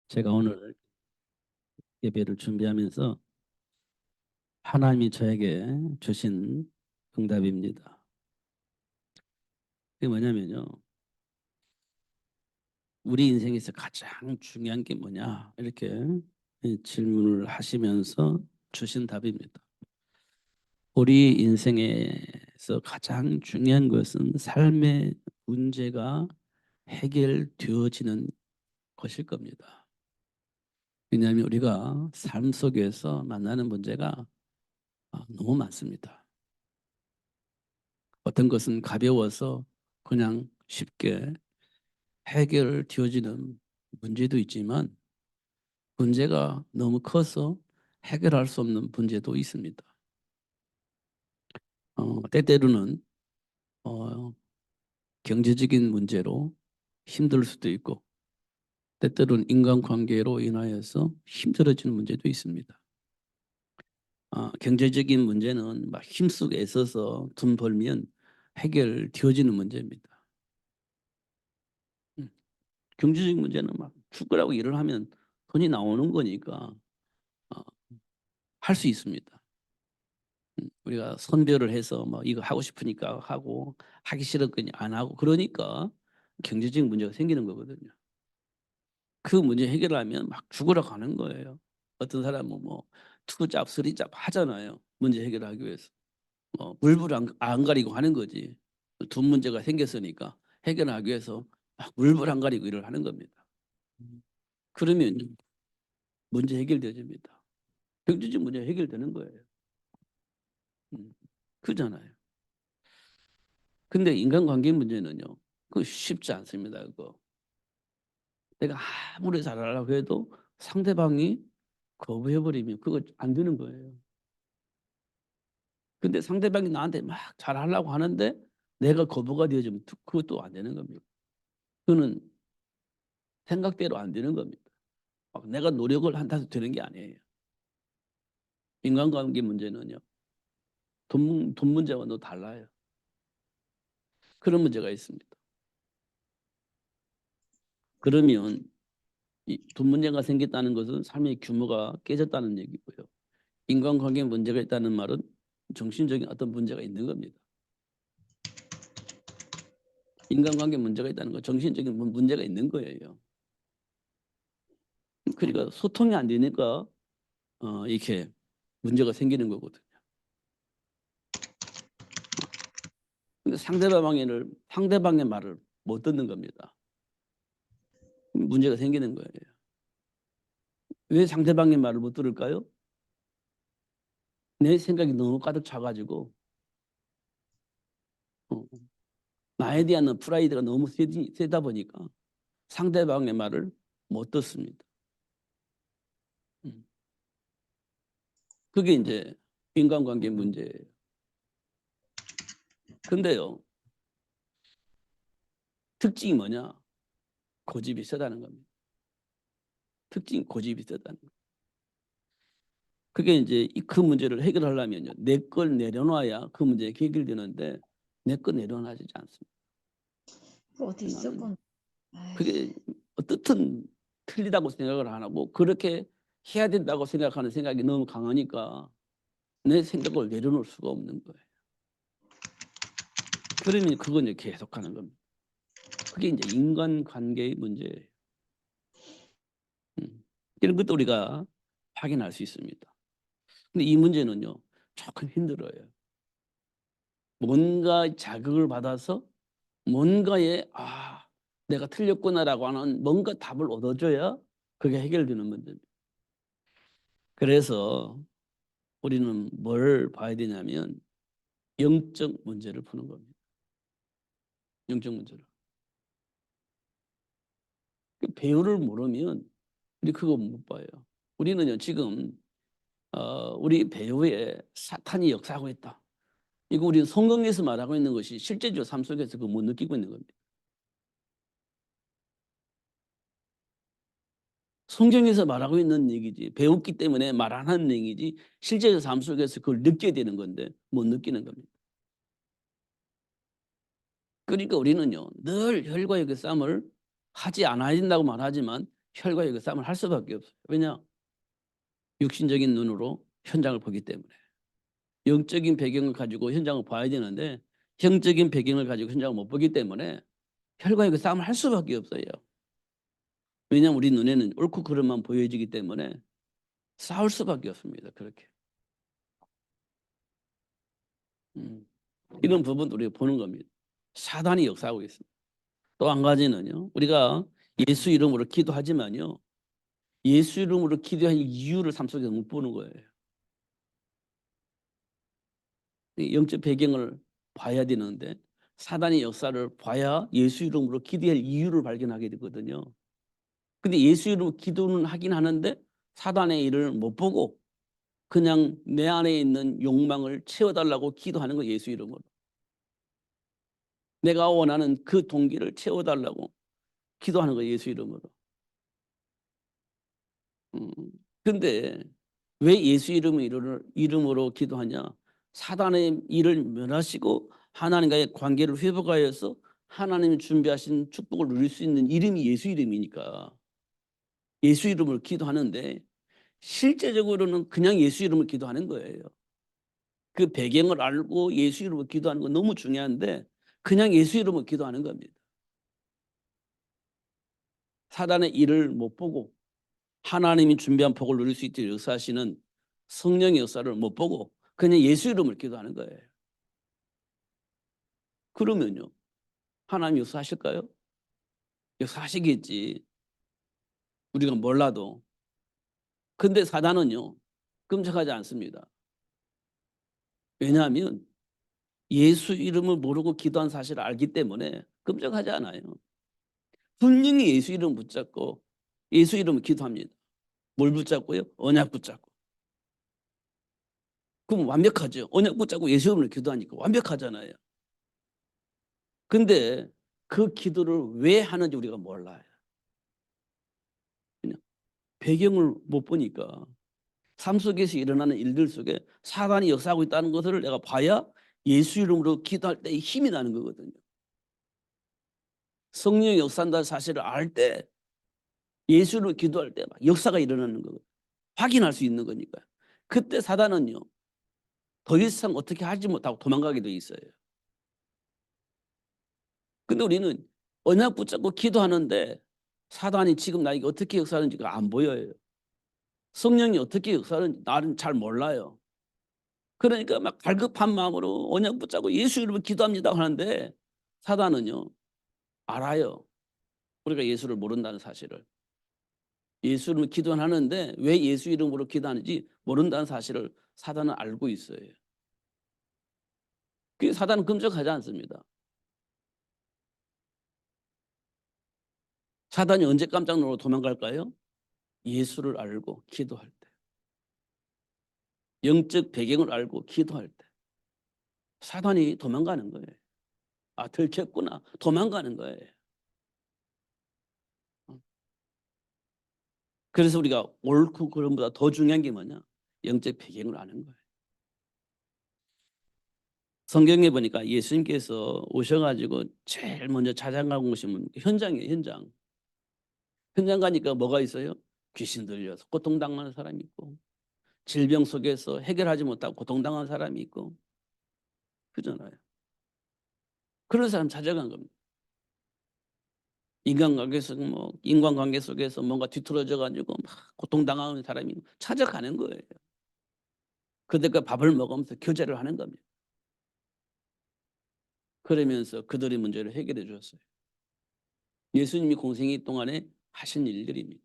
제가 오늘 예배를 준비하면서 하나님이 저에게 주신 응답입니다. 그게 뭐냐면요. 우리 인생에서 가장 중요한 게 뭐냐? 이렇게 질문을 하시면서 주신 답입니다. 우리 인생에서 가장 중요한 것은 삶의 문제가 해결되어지는 것일 겁니다. 왜냐하면 우리가 삶 속에서 만나는 문제가 너무 많습니다. 어떤 것은 가벼워서 그냥 쉽게 해결되어지는 문제도 있지만 문제가 너무 커서 해결할 수 없는 문제도 있습니다. 때때로는 경제적인 문제로 힘들 수도 있고 때때로는 인간관계로 인하여서 힘들어지는 문제도 있습니다. 경제적인 문제는 막 힘쓰고 애써서 돈 벌면 해결되어지는 문제입니다. 음, 경제적인 문제는 막 죽으라고 일을 하면 돈이 나오는 거니까 어, 할 수 있습니다. 우리가 선별을 해서 뭐 이거 하고 싶으니까 하고 하기 싫었거니 안 하고 그러니까 경제적인 문제가 생기는 거거든요. 그 문제 해결하면 막 죽으러 가는 거예요. 어떤 사람은 뭐 투잡, 쓰리잡 하잖아요. 문제 해결하기 위해서. 물불 안 가리고 하는 거지. 돈 문제가 생겼으니까 해결하기 위해서 막 물불 안 가리고 일을 하는 겁니다. 그러면 문제 해결되집니다. 경제적 문제 해결되는 거예요. 그잖아요. 근데 인간관계 문제는요. 그거 쉽지 않습니다. 그거. 내가 아무리 잘하려고 해도 상대방이 거부해버리면 그거 안 되는 거예요. 근데 상대방이 나한테 막 잘하려고 하는데 내가 거부가 되어지면 그것도 안 되는 겁니다. 그거는 생각대로 안 되는 겁니다. 막 내가 노력을 한다고 되는 게 아니에요. 인간관계 문제는요. 돈 문제와는 달라요. 그런 문제가 있습니다. 그러면 이 돈 문제가 생겼다는 것은 삶의 규모가 깨졌다는 얘기고요. 인간관계 문제가 있다는 말은 정신적인 어떤 문제가 있는 겁니다. 인간관계 문제가 있다는 건 정신적인 문제가 있는 거예요. 그러니까 소통이 안 되니까 이렇게 문제가 생기는 거거든요. 근데 상대방의 말을 못 듣는 겁니다. 문제가 생기는 거예요. 왜 상대방의 말을 못 들을까요? 내 생각이 너무 가득 차가지고 어, 나에 대한 프라이드가 너무 세다 보니까 상대방의 말을 못 듣습니다. 음. 그게 이제 인간관계 문제예요. 근데요, 특징이 뭐냐? 고집이 세다는 겁니다. 특징이 고집이 세다는 거예요. 그게 이제 그 문제를 해결하려면요, 내 걸 내려놔야 그 문제가 해결되는데 내 거 내려놔지지 않습니다. 어디 있었건. 그게 어떻든 틀리다고 생각을 안 하고 그렇게 해야 된다고 생각하는 생각이 너무 강하니까 내 생각을 내려놓을 수가 없는 거예요. 그러면 그건 이제 계속하는 겁니다. 그게 이제 인간관계의 문제예요. 이런 것도 우리가 확인할 수 있습니다. 근데 이 문제는요, 조금 힘들어요. 뭔가 자극을 받아서 뭔가에 내가 틀렸구나라고 하는 뭔가 답을 얻어줘야 그게 해결되는 문제입니다. 그래서 우리는 뭘 봐야 되냐면 영적 문제를 푸는 겁니다. 영적 문제를. 배우를 모르면 우리 그거 못 봐요. 우리는요 지금 우리 배우에 사탄이 역사하고 있다. 이거 우리 성경에서 말하고 있는 것이 실제적으로 삶 속에서 그거 못 느끼고 있는 겁니다. 성경에서 말하고 있는 얘기지 배웠기 때문에 말 안 하는 얘기지 실제적 삶 속에서 그걸 느껴야 되는 건데 못 느끼는 겁니다. 그러니까 우리는요 늘 혈과 육의 싸움을 하지 않아야 된다고 말하지만 혈과 육의 싸움을 할 수밖에 없어요. 왜냐? 육신적인 눈으로 현장을 보기 때문에. 영적인 배경을 가지고 현장을 봐야 되는데 영적인 배경을 가지고 현장을 못 보기 때문에 혈과 육의 싸움을 할 수밖에 없어요. 왜냐하면 우리 눈에는 옳고 그름만 보여지기 때문에 싸울 수밖에 없습니다. 그렇게. 이런 부분도 우리가 보는 겁니다. 사단이 역사하고 있습니다. 또 한 가지는요. 우리가 예수 이름으로 기도하지만요. 예수 이름으로 기도할 이유를 삶 속에서 못 보는 거예요. 영적 배경을 봐야 되는데 사단의 역사를 봐야 예수 이름으로 기도할 이유를 발견하게 되거든요. 근데 예수 이름으로 기도는 하긴 하는데 사단의 일을 못 보고 그냥 내 안에 있는 욕망을 채워달라고 기도하는 거예요. 예수 이름으로. 내가 원하는 그 동기를 채워달라고 기도하는 거예요. 예수 이름으로. 근데 왜 예수 이름으로 기도하냐? 사단의 일을 멸하시고 하나님과의 관계를 회복하여서 하나님이 준비하신 축복을 누릴 수 있는 이름이 예수 이름이니까 예수 이름으로 기도하는데 실제적으로는 그냥 예수 이름을 기도하는 거예요. 그 배경을 알고 예수 이름으로 기도하는 건 너무 중요한데 그냥 예수 이름으로 기도하는 겁니다. 사단의 일을 못 보고 하나님이 준비한 복을 누릴 수 있도록 역사하시는 성령의 역사를 못 보고 그냥 예수 이름을 기도하는 거예요. 그러면요. 하나님 역사하실까요? 역사하시겠지. 우리가 몰라도. 근데 사단은요. 끔찍하지 않습니다. 왜냐하면 예수 이름을 모르고 기도한 사실을 알기 때문에 끔찍하지 않아요. 분명히 예수 이름 붙잡고 예수 이름을 기도합니다. 뭘 붙잡고요? 언약 붙잡고. 그럼 완벽하죠. 언약 붙잡고 예수 이름을 기도하니까 완벽하잖아요. 근데 그 기도를 왜 하는지 우리가 몰라요. 그냥 배경을 못 보니까 삶 속에서 일어나는 일들 속에 사단이 역사하고 있다는 것을 내가 봐야 예수 이름으로 기도할 때 힘이 나는 거거든요. 성령의 역사한다는 사실을 알 때 예수로 기도할 때 막 역사가 일어나는 거거든요. 확인할 수 있는 거니까요. 그때 사단은요. 더 이상 어떻게 하지 못하고 도망가게 돼 있어요. 근데 우리는 언약 붙잡고 기도하는데 사단이 지금 나에게 어떻게 역사하는지가 안 보여요. 성령이 어떻게 역사하는지 나는 잘 몰라요. 그러니까 막 갈급한 마음으로 언약 붙잡고 예수 이름으로 기도합니다 하는데 사단은요. 알아요. 우리가 예수를 모른다는 사실을. 예수 이름으로 기도는 하는데 왜 예수 이름으로 기도하는지 모른다는 사실을 사단은 알고 있어요. 그 사단은 끔찍하지 않습니다. 사단이 언제 깜짝 놀고 도망갈까요? 예수를 알고 기도할 때. 영적 배경을 알고 기도할 때. 사단이 도망가는 거예요. 아, 들켰구나. 도망가는 거예요. 그래서 우리가 옳고 그름보다 더 중요한 게 뭐냐? 영적 배경을 아는 거예요. 성경에 보니까 예수님께서 오셔가지고 제일 먼저 찾아간 곳이 현장이에요. 현장. 현장 가니까 뭐가 있어요? 귀신 들려서 고통당하는 사람이 있고 질병 속에서 해결하지 못하고 고통당하는 사람이 있고 그잖아요. 그런 사람 찾아간 겁니다. 인간관계 속에서 뭔가 뒤틀어져 가지고 막 고통당하는 사람이 찾아가는 거예요. 그들과 밥을 먹으면서 교제를 하는 겁니다. 그러면서 그들의 문제를 해결해 주었어요. 예수님이 공생애 동안에 하신 일들입니다.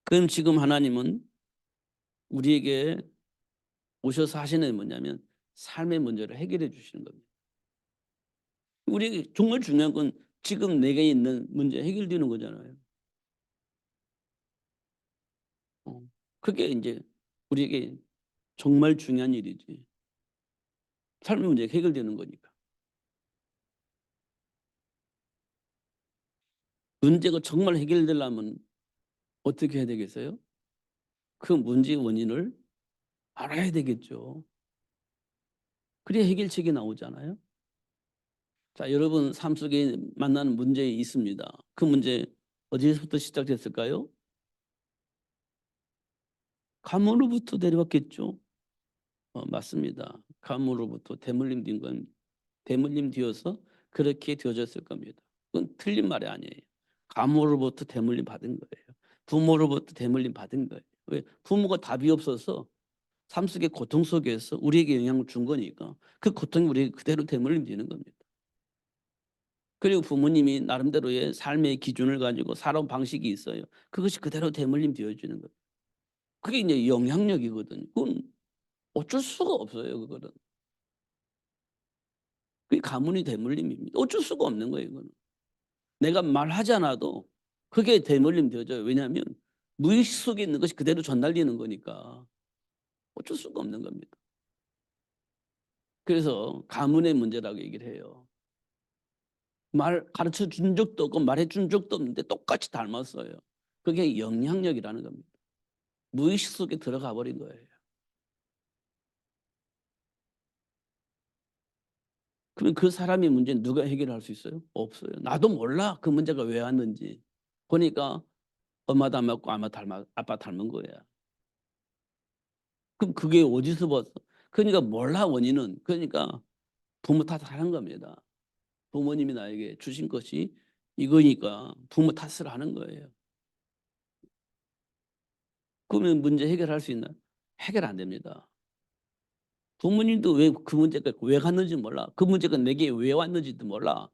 그럼 지금 하나님은 우리에게 오셔서 하시는 뭐냐면 삶의 문제를 해결해 주시는 겁니다. 우리에게 정말 중요한 건 지금 내게 있는 문제 해결되는 거잖아요. 그게 이제 우리에게 정말 중요한 일이지. 삶의 문제가 해결되는 거니까. 문제가 정말 해결되려면 어떻게 해야 되겠어요? 그 문제의 원인을 알아야 되겠죠. 그래야 해결책이 나오잖아요. 자, 여러분 삶 속에 만나는 문제 있습니다. 그 문제 어디서부터 시작됐을까요? 가문으로부터 내려왔겠죠. 맞습니다. 가문으로부터 대물림 뒤어서 그렇게 되어졌을 겁니다. 그건 틀린 말이 아니에요. 가문으로부터 대물림 받은 거예요. 부모로부터 대물림 받은 거예요. 왜? 부모가 답이 없어서 삶 속의 고통 속에서 우리에게 영향을 준 거니까 그 고통이 우리에게 그대로 대물림 되는 겁니다. 그리고 부모님이 나름대로의 삶의 기준을 가지고 살아온 방식이 있어요. 그것이 그대로 대물림 되어지는 거예요. 그게 이제 영향력이거든요. 그건 어쩔 수가 없어요. 그거는. 그게 가문이 대물림입니다. 어쩔 수가 없는 거예요. 이거는. 내가 말하지 않아도 그게 대물림 되어져요. 왜냐하면 무의식 속에 있는 것이 그대로 전달되는 거니까 어쩔 수가 없는 겁니다. 그래서 가문의 문제라고 얘기를 해요. 말 가르쳐 준 적도 없고 말해 준 적도 없는데 똑같이 닮았어요. 그게 영향력이라는 겁니다. 무의식 속에 들어가 버린 거예요. 그러면 그 사람의 문제는 누가 해결할 수 있어요? 없어요. 나도 몰라 그 문제가 왜 왔는지. 보니까 엄마 닮았고 아빠 닮은 거야. 그럼 그게 어디서 봤어? 그러니까 몰라 원인은. 그러니까 부모 탓하는 겁니다. 부모님이 나에게 주신 것이 이거니까 부모 탓을 하는 거예요. 그러면 문제 해결할 수 있나요? 해결 안 됩니다. 부모님도 왜 그 문제가 왜 갔는지 몰라. 그 문제가 내게 왜 왔는지도 몰라.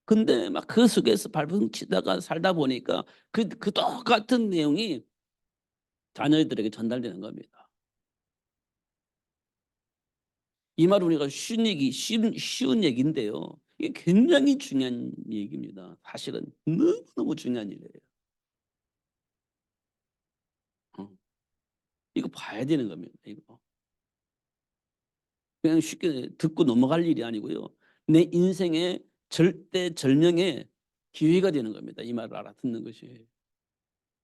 근데 막 그 속에서 발버둥 치다가 살다 보니까 그 똑같은 내용이 자녀들에게 전달되는 겁니다. 이 말은 우리가 쉬운 얘기인데요. 이게 굉장히 중요한 얘기입니다. 사실은 너무너무 중요한 일이에요. 어. 이거 봐야 되는 겁니다. 이거. 그냥 쉽게 듣고 넘어갈 일이 아니고요. 내 인생의 절대절명의 기회가 되는 겁니다. 이 말을 알아듣는 것이.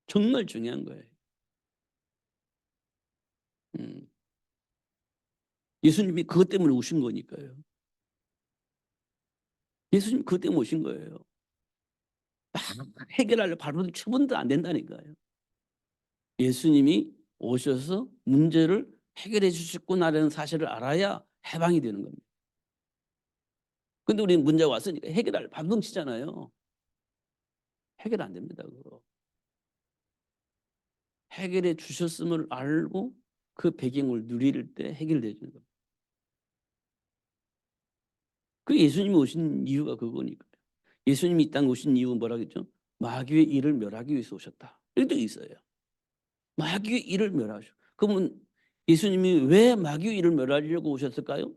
정말 중요한 거예요. 음. 예수님이 그것 때문에 오신 거니까요. 예수님 그것 때문에 오신 거예요. 막 해결하려 발버둥 쳐본도 안 된다니까요. 예수님이 오셔서 문제를 해결해 주셨구나라는 사실을 알아야 해방이 되는 겁니다. 근데 우리는 문제가 왔으니까 해결할 발버둥 치잖아요. 해결 안 됩니다. 그거. 해결해 주셨음을 알고 그 배경을 누릴 때 해결되는 겁니다. 그 예수님이 오신 이유가 그거니까요. 예수님이 이 땅에 오신 이유는 뭐라 그랬죠? 마귀의 일을 멸하기 위해서 오셨다. 이런 게 있어요. 마귀의 일을 멸하셔. 그러면 예수님이 왜 마귀의 일을 멸하려고 오셨을까요?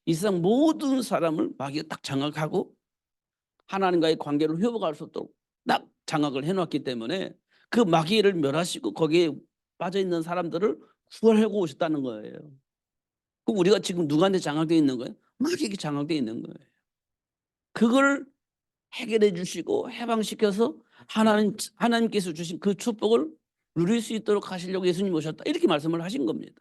이 세상 모든 사람을 마귀가 딱 장악하고 하나님과의 관계를 회복할 수 없도록 딱 장악을 해놨기 때문에 그 마귀를 멸하시고 거기에 빠져있는 사람들을 구원하고 오셨다는 거예요. 그럼 우리가 지금 누구한테 장악되어 있는 거예요? 마귀에게 장악되어 있는 거예요. 그걸 해결해 주시고 해방시켜서 하나님께서 주신 그 축복을 누릴 수 있도록 하시려고 예수님 오셨다. 이렇게 말씀을 하신 겁니다.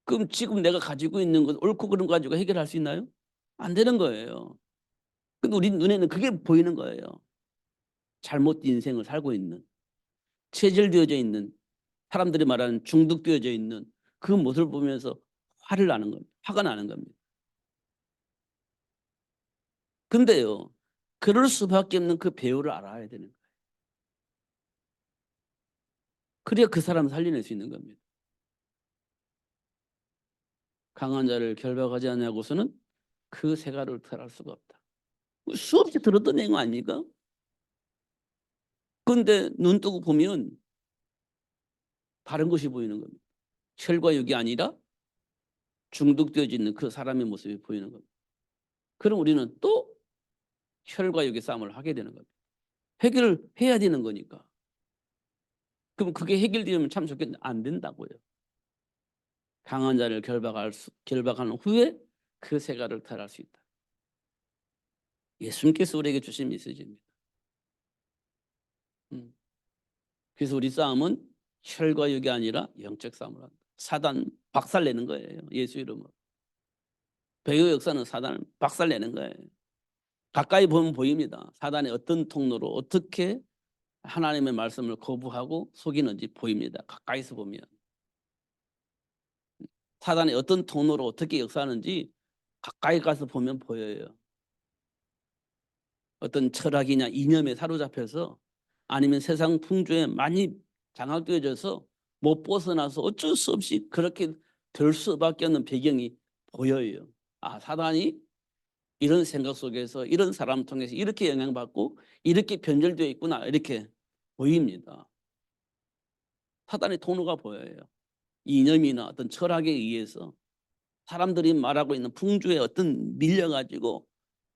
그럼 지금 내가 가지고 있는 것 옳고 그른 거 가지고 해결할 수 있나요? 안 되는 거예요. 근데 우리 눈에는 그게 보이는 거예요. 잘못된 인생을 살고 있는, 체질되어져 있는, 사람들이 말하는 중독되어져 있는 그 모습을 보면서 화를 나는 겁니다. 화가 나는 겁니다. 근데요, 그럴 수밖에 없는 그 배우를 알아야 되는 거예요. 그래야 그 사람을 살려낼 수 있는 겁니다. 강한 자를 결박하지 않냐고서는 그 세가를 탈할 수가 없다. 수없이 들었던 내용 아닙니까? 근데 눈 뜨고 보면 다른 것이 보이는 겁니다. 혈과 육이 아니라 중독되어져 있는 그 사람의 모습이 보이는 겁니다. 그럼 우리는 또 혈과 육의 싸움을 하게 되는 겁니다. 해결을 해야 되는 거니까. 그럼 그게 해결되면 참 좋겠는데 안 된다고요. 강한 자를 결박한 후에 그 세가를 탈할 수 있다. 예수님께서 우리에게 주신 메시지입니다. 그래서 우리 싸움은 혈과 육이 아니라 영적 싸움을 한다. 사단 박살내는 거예요. 예수 이름으로. 배교 역사는 사단을 박살내는 거예요. 가까이 보면 보입니다. 사단이 어떤 통로로 어떻게 하나님의 말씀을 거부하고 속이는지 보입니다. 가까이서 보면. 사단이 어떤 통로로 어떻게 역사하는지 가까이 가서 보면 보여요. 어떤 철학이냐 이념에 사로잡혀서 아니면 세상 풍조에 많이 장악되어져서 못 벗어나서 어쩔 수 없이 그렇게 될 수밖에 없는 배경이 보여요. 아, 사단이 이런 생각 속에서 이런 사람 통해서 이렇게 영향받고 이렇게 변절되어 있구나 이렇게 보입니다. 사단의 통로가 보여요. 이념이나 어떤 철학에 의해서 사람들이 말하고 있는 풍조에 어떤 밀려가지고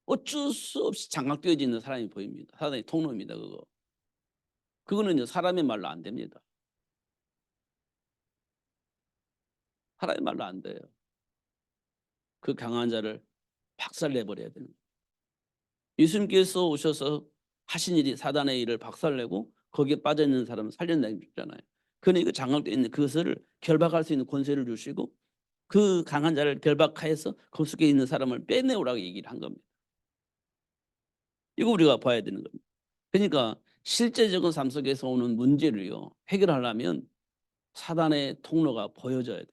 어쩔 수 없이 장악되어지는 사람이 보입니다. 사단의 통로입니다. 그거는요 사람의 말로 안 됩니다. 사람의 말로 안 돼요. 그 강한 자를 박살내버려야 되는 거예요. 예수님께서 오셔서 하신 일이 사단의 일을 박살내고 거기에 빠져있는 사람을 살려내셨잖아요. 그러니 그 장악되어 있는 그것을 결박할 수 있는 권세를 주시고 그 강한 자를 결박하여서 그 속에 있는 사람을 빼내오라고 얘기를 한 겁니다. 이거 우리가 봐야 되는 겁니다. 그러니까 실제적인 삶 속에서 오는 문제를요 해결하려면 사단의 통로가 보여져야 돼요.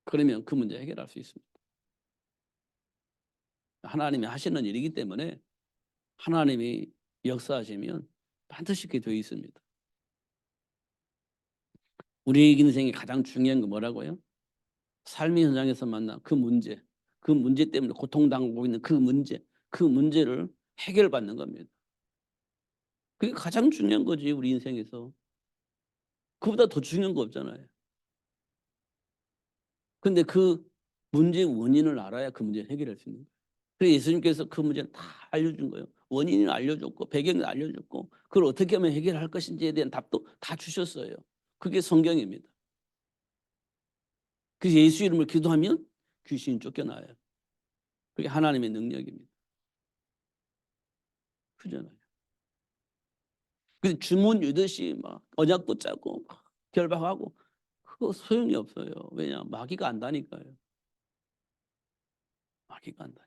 그러면 그 문제 해결할 수 있습니다. 하나님이 하시는 일이기 때문에 하나님이 역사하시면 반드시 그렇게 되어 있습니다. 우리 인생에 가장 중요한 건 뭐라고요? 삶의 현장에서 만난 그 문제 때문에 고통당하고 있는 그 문제를 해결받는 겁니다. 그게 가장 중요한 거지 우리 인생에서. 그보다 더 중요한 거 없잖아요. 근데 그 문제의 원인을 알아야 그 문제를 해결할 수 있는 거예요. 그래서 예수님께서 그 문제를 다 알려준 거예요. 원인을 알려줬고 배경을 알려줬고 그걸 어떻게 하면 해결할 것인지에 대한 답도 다 주셨어요. 그게 성경입니다. 그래서 예수 이름을 기도하면 귀신이 쫓겨나요. 그게 하나님의 능력입니다. 그잖아요. 근데 주문 유듯이 막 언약도 짜고 막 결박하고 그거 소용이 없어요. 왜냐 마귀가 안다니까요. 마귀가 안다.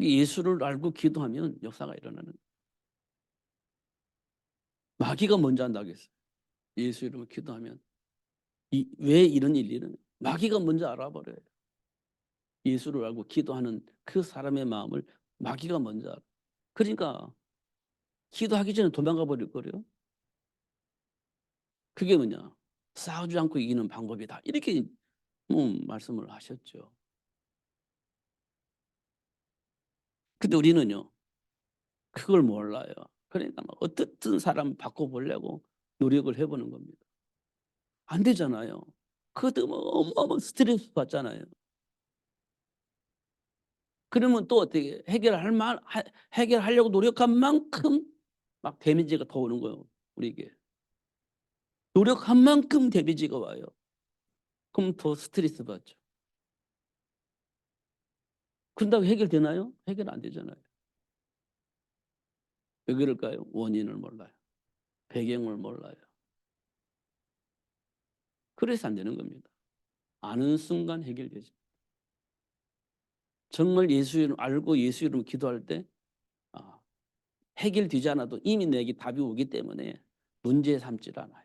예수를 알고 기도하면 역사가 일어나는 거예요. 마귀가 먼저 한다겠어요. 예수 이름을 기도하면 왜 이런 일이 일어나요? 마귀가 먼저 알아버려요. 예수를 알고 기도하는 그 사람의 마음을 마귀가 먼저 알아. 그러니까 기도하기 전에 도망가 버릴 거래요. 그게 뭐냐? 싸우지 않고 이기는 방법이다. 이렇게 말씀을 하셨죠. 근데 우리는요. 그걸 몰라요. 그러니까 어떻든 사람 바꿔보려고 노력을 해보는 겁니다. 안 되잖아요. 그것도 뭐 어마어마한 스트레스 받잖아요. 그러면 또 어떻게 해결하려고 노력한 만큼 막 데미지가 더 오는 거예요. 우리에게. 노력한 만큼 데미지가 와요. 그럼 더 스트레스 받죠. 그런다고 해결되나요? 해결 안 되잖아요. 왜 그럴까요? 원인을 몰라요. 배경을 몰라요. 그래서 안 되는 겁니다. 아는 순간 해결되죠. 정말 예수 이름 알고 예수 이름 기도할 때 해결되지 않아도 이미 내게 답이 오기 때문에 문제 삼질 않아요.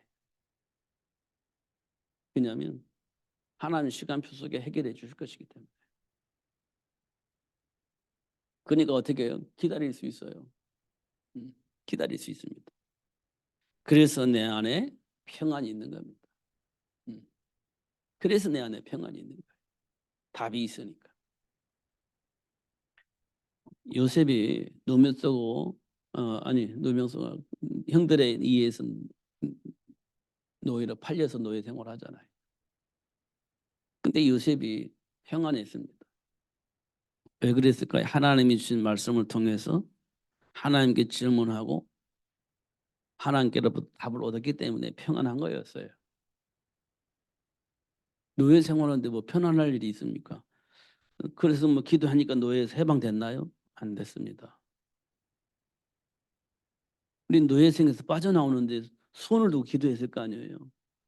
왜냐하면 하나님 시간표 속에 해결해 주실 것이기 때문에. 그러니까 어떻게 해요? 기다릴 수 있어요. 기다릴 수 있습니다. 그래서 내 안에 평안이 있는 겁니다. 그래서 내 안에 평안이 있는 거예요. 답이 있으니까. 요셉이 누명 쓰고 누명 쓰고 형들에 의해서 노예로 팔려서 노예 생활을 하잖아요. 근데 요셉이 평안했습니다. 왜 그랬을까요? 하나님이 주신 말씀을 통해서 하나님께 질문하고 하나님께로부터 답을 얻었기 때문에 평안한 거였어요. 노예 생활하는데 뭐 편안할 일이 있습니까? 그래서 뭐 기도하니까 노예에서 해방됐나요? 안 됐습니다. 우리 노예생에서 빠져나오는데 손을 두고 기도했을 거 아니에요.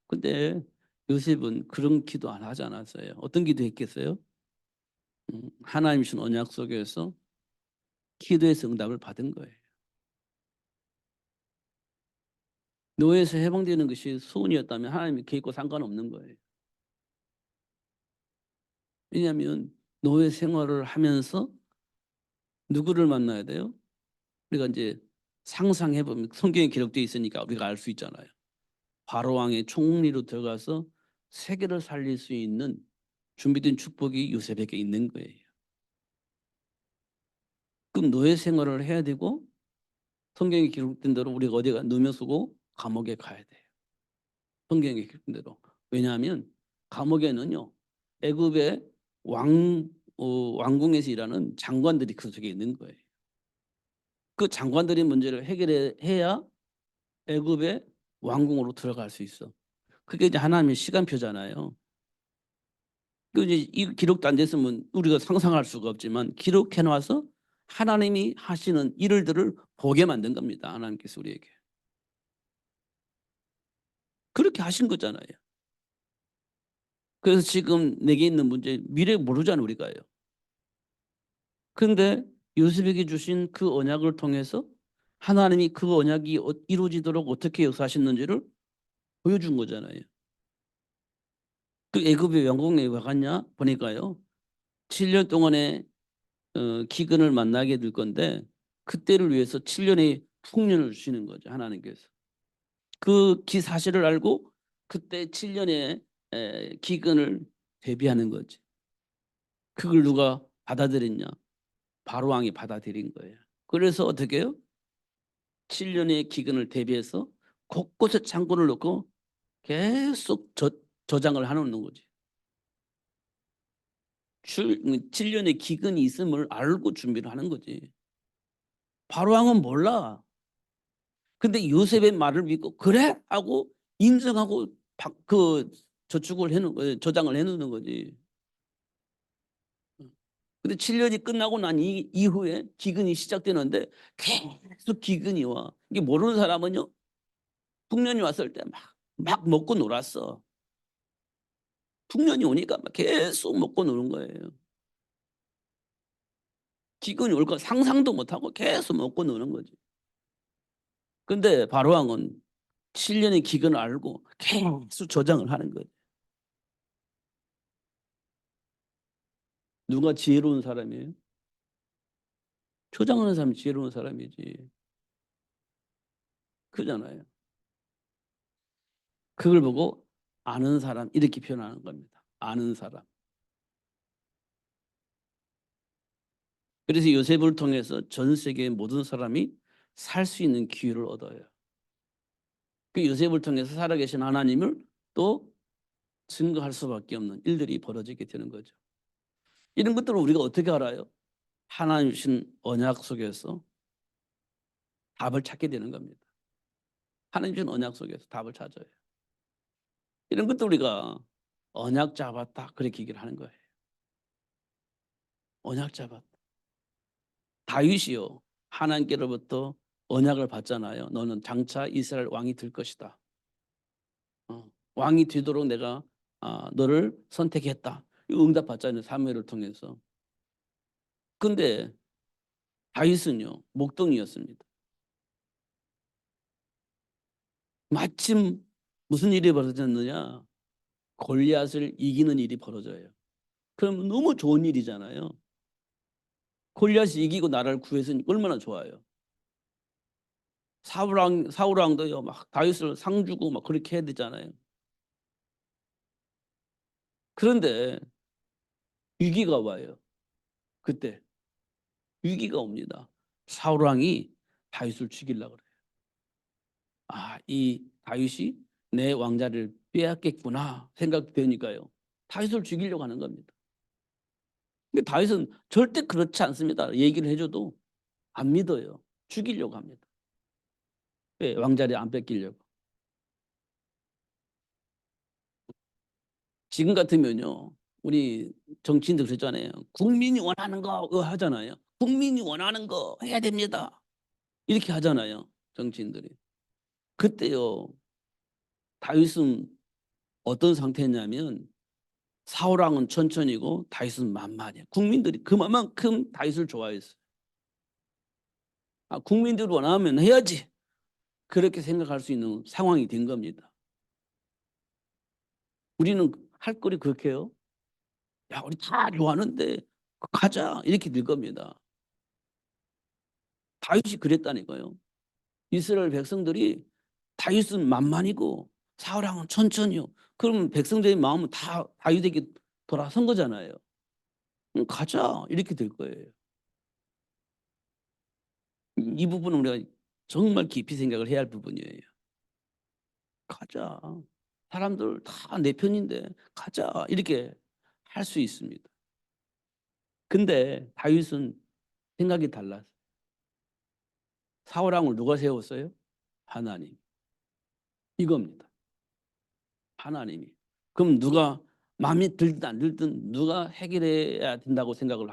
근데 요셉은 그런 기도 안 하지 않았어요. 어떤 기도 했겠어요? 하나님 주신 언약 속에서 기도의 응답을 받은 거예요. 노예에서 해방되는 것이 소원이었다면 하나님의 계획과 상관없는 거예요. 왜냐하면 노예 생활을 하면서 누구를 만나야 돼요? 우리가 이제 상상해 보면 성경에 기록되어 있으니까 우리가 알 수 있잖아요. 바로 왕의 총리로 들어가서 세계를 살릴 수 있는 준비된 축복이 요셉에게 있는 거예요. 그럼 노예 생활을 해야 되고 성경에 기록된 대로 우리가 어디가 누명 쓰고 감옥에 가야 돼요. 성경에 기록된 대로. 왜냐하면 감옥에는요 애굽의 왕궁에서 일하는 장관들이 그 속에 있는 거예요. 그 장관들이 문제를 해결해야 애굽의 왕궁으로 들어갈 수 있어. 그게 이제 하나님의 시간표잖아요. 그 이제 이 기록도 안 됐으면 우리가 상상할 수가 없지만 기록해 놔서 하나님이 하시는 일들을 보게 만든 겁니다. 하나님께서 우리에게. 그렇게 하신 거잖아요. 그래서 지금 내게 있는 문제 미래 모르잖아요. 우리가요. 그런데 요셉에게 주신 그 언약을 통해서 하나님이 그 언약이 이루어지도록 어떻게 역사하셨는지를 보여준 거잖아요. 그 애굽의 영광에 왜 갔냐 보니까요. 7년 동안의 기근을 만나게 될 건데 그때를 위해서 7년의 풍년을 주시는 거죠. 하나님께서. 그 사실을 알고 그때 7년의 기근을 대비하는 거지. 그걸 누가 받아들였냐? 바로 왕이 받아들인 거예요. 그래서 어떻게 해요? 7년의 기근을 대비해서 곳곳에 창고를 넣고 계속 저장을 해놓는 거지. 7년의 기근이 있음을 알고 준비를 하는 거지. 바로 왕은 몰라. 근데 요셉의 말을 믿고 그래 하고 인정하고 그 저축을 저장을 해놓는 거지. 근데 7년이 끝나고 난 이후에 기근이 시작되는데 계속 기근이 와. 이게 모르는 사람은요. 풍년이 왔을 때 막 먹고 놀았어. 풍년이 오니까 막 계속 먹고 노는 거예요. 기근이 올 거 상상도 못하고 계속 먹고 노는 거지. 근데 바로왕은 7년의 기근을 알고 계속 저장을 하는 거예요. 누가 지혜로운 사람이에요? 저장하는 사람이 지혜로운 사람이지. 그잖아요. 그걸 보고 아는 사람 이렇게 표현하는 겁니다. 아는 사람. 그래서 요셉을 통해서 전 세계의 모든 사람이 살 수 있는 기회를 얻어요. 그 요셉을 통해서 살아계신 하나님을 또 증거할 수밖에 없는 일들이 벌어지게 되는 거죠. 이런 것들을 우리가 어떻게 알아요? 하나님 주신 언약 속에서 답을 찾게 되는 겁니다. 하나님 주신 언약 속에서 답을 찾아요. 이런 것도 우리가 언약 잡았다 그렇게 얘기를 하는 거예요. 언약 잡았다. 다윗이요. 하나님께로부터 언약을 받잖아요. 너는 장차 이스라엘 왕이 될 것이다. 왕이 되도록 내가 너를 선택했다. 응답받잖아요. 사무엘을 통해서. 근데 다윗은요. 목동이었습니다. 마침 무슨 일이 벌어졌느냐. 골리앗을 이기는 일이 벌어져요. 그럼 너무 좋은 일이잖아요. 골리앗이 이기고 나라를 구했으니 얼마나 좋아요. 사울왕도요. 막 다윗을 상 주고 막 그렇게 해야 되잖아요. 그런데 위기가 와요. 그때 위기가 옵니다. 사울왕이 다윗을 죽이려고 그래요. 이 다윗이 내 왕자를 빼앗겠구나 생각되니까요. 다윗을 죽이려고 하는 겁니다. 근데 다윗은 절대 그렇지 않습니다. 얘기를 해줘도 안 믿어요. 죽이려고 합니다. 왜? 왕자를 안 뺏기려고. 지금 같으면요. 우리 정치인들 그랬잖아요. 국민이 원하는 거 하잖아요. 국민이 원하는 거 해야 됩니다. 이렇게 하잖아요. 정치인들이. 그때요. 다윗은 어떤 상태냐면 사울 왕은 천천히고 다윗은 만만해. 국민들이 그만큼 다윗을 좋아했어요. 국민들이 원하면 해야지. 그렇게 생각할 수 있는 상황이 된 겁니다. 우리는 할 거리 그렇게 해요. 야, 우리 다 좋아하는데 가자 이렇게 될 겁니다. 다윗이 그랬다니까요. 이스라엘 백성들이 다윗은 만만이고 사울 왕은 천천히요. 그러면 백성들의 마음은 다 다윗에게 돌아선 거잖아요. 가자 이렇게 될 거예요. 이 부분은 우리가 정말 깊이 생각을 해야 할 부분이에요. 가자. 사람들 다 내 편인데 가자 이렇게 할 수 있습니다. 근데 다윗은 생각이 달랐어요. 사울 왕을 누가 세웠어요? 하나님. 이겁니다. 하나님이. 그럼 누가 마음에 들든 안 들든 누가 해결해야 된다고 생각을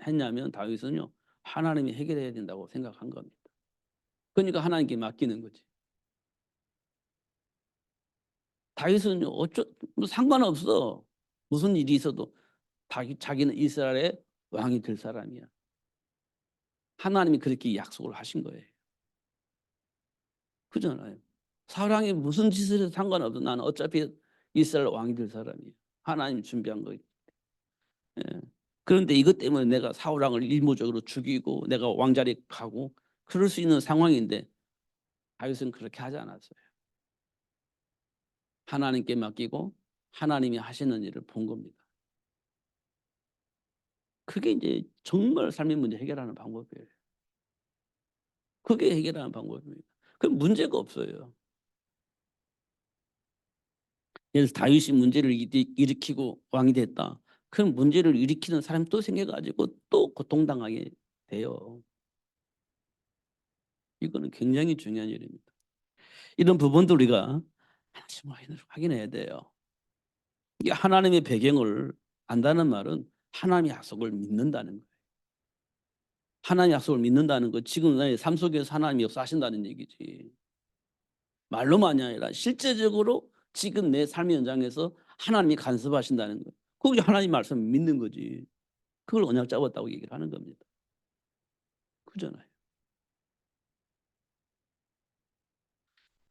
했냐면 다윗은요. 하나님이 해결해야 된다고 생각한 겁니다. 그러니까 하나님께 맡기는 거지. 다윗은요. 뭐 상관없어. 무슨 일이 있어도 자기는 이스라엘의 왕이 될 사람이야. 하나님이 그렇게 약속을 하신 거예요. 그잖아요. 사울 왕이 무슨 짓을 해도 상관없어. 나는 어차피 이스라엘 왕이 될 사람이에요. 하나님 준비한 거예요. 예. 그런데 이것 때문에 내가 사울 왕을 일모적으로 죽이고 내가 왕자리에 가고 그럴 수 있는 상황인데 다윗은 그렇게 하지 않았어요. 하나님께 맡기고 하나님이 하시는 일을 본 겁니다. 그게 이제 정말 삶의 문제 해결하는 방법이에요. 그게 해결하는 방법입니다. 그럼 문제가 없어요. 예를 들어서 다윗이 문제를 일으키고 왕이 됐다. 그럼 문제를 일으키는 사람이 또 생겨가지고 또 고통당하게 돼요. 이거는 굉장히 중요한 일입니다. 이런 부분도 우리가 하나씩 확인해야 돼요. 이게 하나님의 배경을 안다는 말은 하나님의 약속을 믿는다는 거예요. 하나님의 약속을 믿는다는 거 지금 나의 삶 속에서 하나님이 역사하신다는 얘기지. 말로만이 아니라 실제적으로 지금 내 삶의 현장에서 하나님이 간섭하신다는 거. 그게 하나님 말씀을 믿는 거지. 그걸 언약 잡았다고 얘기를 하는 겁니다. 그잖아요.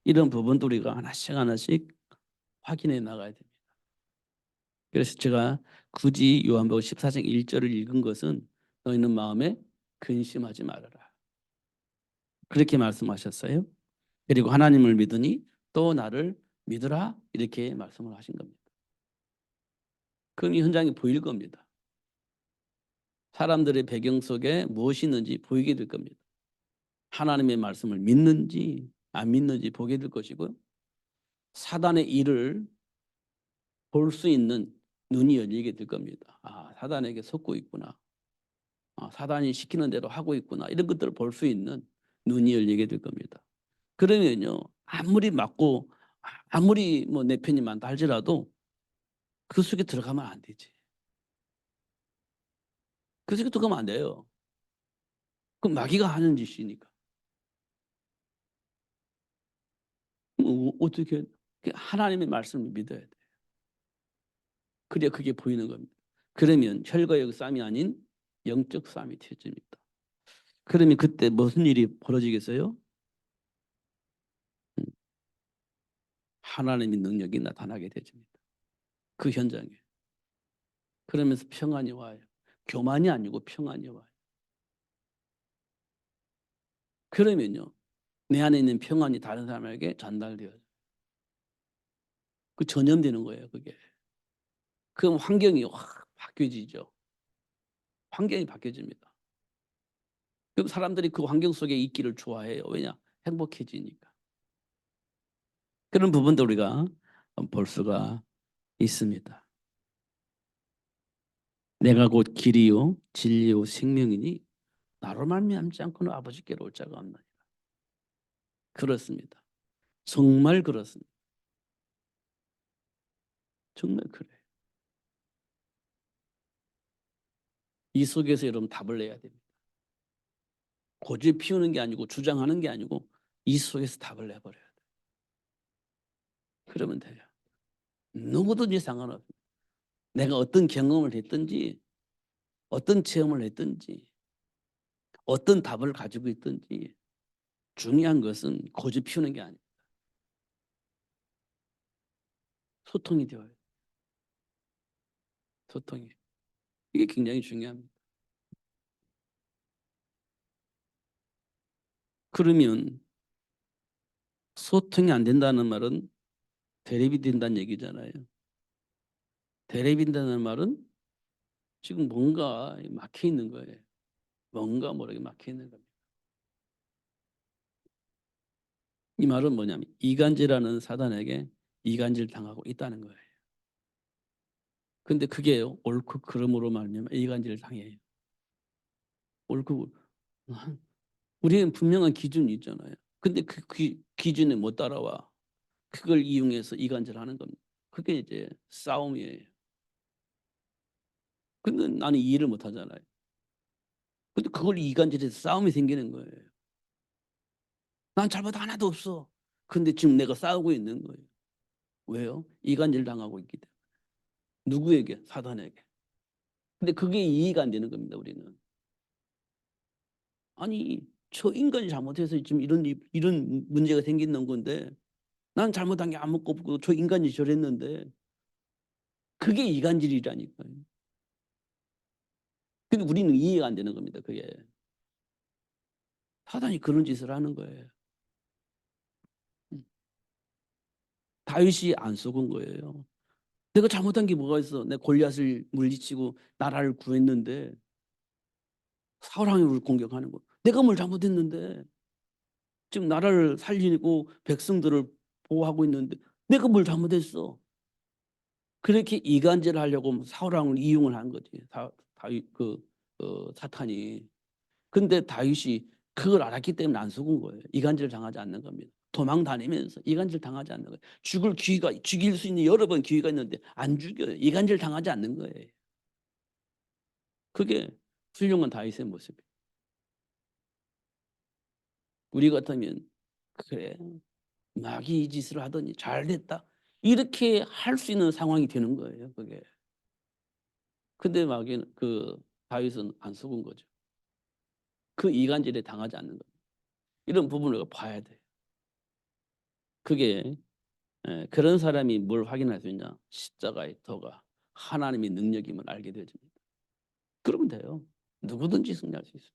이런 부분도 우리가 하나씩 하나씩 확인해 나가야 됩니다. 그래서 제가 굳이 요한복음 14장 1절을 읽은 것은 너희는 마음에 근심하지 말아라. 그렇게 말씀하셨어요. 그리고 하나님을 믿으니 또 나를 믿으라 이렇게 말씀을 하신 겁니다. 그럼 이 현장이 보일 겁니다. 사람들의 배경 속에 무엇이 있는지 보이게 될 겁니다. 하나님의 말씀을 믿는지 안 믿는지 보게 될 것이고요. 사단의 일을 볼 수 있는 눈이 열리게 될 겁니다. 사단에게 속고 있구나. 사단이 시키는 대로 하고 있구나. 이런 것들을 볼 수 있는 눈이 열리게 될 겁니다. 그러면요. 아무리 맞고 아무리 뭐 내 편이 많다 할지라도 그 속에 들어가면 안 되지. 그 속에 들어가면 안 돼요. 그 마귀가 하는 짓이니까. 어떻게 하나님의 말씀을 믿어야 돼. 그래야 그게 보이는 겁니다. 그러면 혈과의 싸움이 아닌 영적 싸움이 되어집니다. 그러면 그때 무슨 일이 벌어지겠어요? 하나님의 능력이 나타나게 되집니다. 그 현장에. 그러면서 평안이 와요. 교만이 아니고 평안이 와요. 그러면요. 내 안에 있는 평안이 다른 사람에게 전달되어요. 그 전염되는 거예요. 그게. 그럼 환경이 확 바뀌어지죠. 환경이 바뀌어집니다. 그럼 사람들이 그 환경 속에 있기를 좋아해요. 왜냐? 행복해지니까. 그런 부분도 우리가 볼 수가 있습니다. 내가 곧 길이요 진리요 생명이니 나로 말미암지 않고는 아버지께로 올 자가 없나니. 그렇습니다. 정말 그렇습니다. 정말 그래요. 이 속에서 여러분 답을 내야 됩니다. 고집 피우는 게 아니고 주장하는 게 아니고 이 속에서 답을 내버려야 돼요. 그러면 돼요. 누구든지 상관없습니다. 내가 어떤 경험을 했든지 어떤 체험을 했든지 어떤 답을 가지고 있든지 중요한 것은 고집 피우는 게 아니에요. 소통이 되어요. 소통이. 이게 굉장히 중요합니다. 그러면 소통이 안 된다는 말은 대립이 된다는 얘기잖아요. 대립이 된다는 말은 지금 뭔가 막혀 있는 거예요. 뭔가 모르게 막혀 있는 겁니다. 이 말은 뭐냐면 이간질하는 사단에게 이간질 당하고 있다는 거예요. 근데 그게 옳고 그름으로 말미암아 이간질을 당해요. 옳고 우리는 분명한 기준이 있잖아요. 근데 그 기준에 못 따라와. 그걸 이용해서 이간질하는 겁니다. 그게 이제 싸움이에요. 근데 나는 이해를 못 하잖아요. 근데 그걸 이간질해서 싸움이 생기는 거예요. 난 잘못 하나도 없어. 근데 지금 내가 싸우고 있는 거예요. 왜요? 이간질 당하고 있기 때문에. 누구에게? 사단에게. 근데 그게 이해가 안 되는 겁니다, 우리는. 아니, 저 인간이 잘못해서 지금 이런 문제가 생기는 건데 난 잘못한 게 아무것도 없고 저 인간이 저랬는데 그게 이간질이라니까요. 근데 우리는 이해가 안 되는 겁니다, 그게. 사단이 그런 짓을 하는 거예요. 다윗이 안 속은 거예요. 내가 잘못한 게 뭐가 있어? 내가 골리앗을 물리치고 나라를 구했는데 사울 왕을 공격하는 거. 내가 뭘 잘못했는데 지금 나라를 살리고 백성들을 보호하고 있는데 내가 뭘 잘못했어? 그렇게 이간질을 하려고 사울 왕을 이용을 한 거지. 다윗 사탄이. 근데 다윗이 그걸 알았기 때문에 안 속은 거예요. 이간질을 당하지 않는 겁니다. 도망 다니면서 이간질 당하지 않는 거예요. 죽일 수 있는 여러 번 기회가 있는데 안 죽여요. 이간질 당하지 않는 거예요. 그게 훌륭한 다윗의 모습이에요. 우리 같으면 그래 마귀 이 짓을 하더니 잘 됐다 이렇게 할 수 있는 상황이 되는 거예요. 그게. 근데 마귀는 다윗은 안 속은 거죠. 그 이간질에 당하지 않는 거예요. 이런 부분을 봐야 돼요. 그게 그런 사람이 뭘 확인할 수 있냐? 십자가의 도가 하나님의 능력임을 알게 되어집니다. 그러면 돼요. 누구든지 승리할 수 있어요.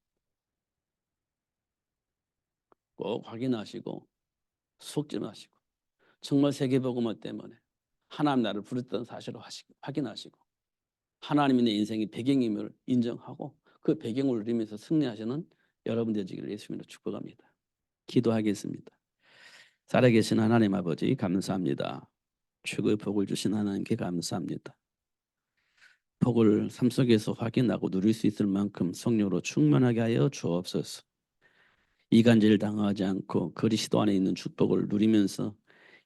꼭 확인하시고 속지 마시고 정말 세계복음화 때문에 하나님 나를 부르셨던 사실을 확인하시고 하나님이 내 인생의 배경임을 인정하고 그 배경을 누리면서 승리하시는 여러분 되시기를 예수님으로 축복합니다. 기도하겠습니다. 살아계신 하나님 아버지 감사합니다. 최고의 복을 주신 하나님께 감사합니다. 복을 삶 속에서 확인하고 누릴 수 있을 만큼 성령으로 충만하게 하여 주옵소서. 이간질 당하지 않고 그리스도 안에 있는 축복을 누리면서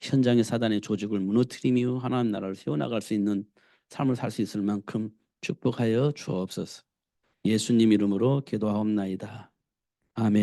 현장의 사단의 조직을 무너뜨리며 하나님 나라를 세워나갈 수 있는 삶을 살 수 있을 만큼 축복하여 주옵소서. 예수님 이름으로 기도하옵나이다. 아멘.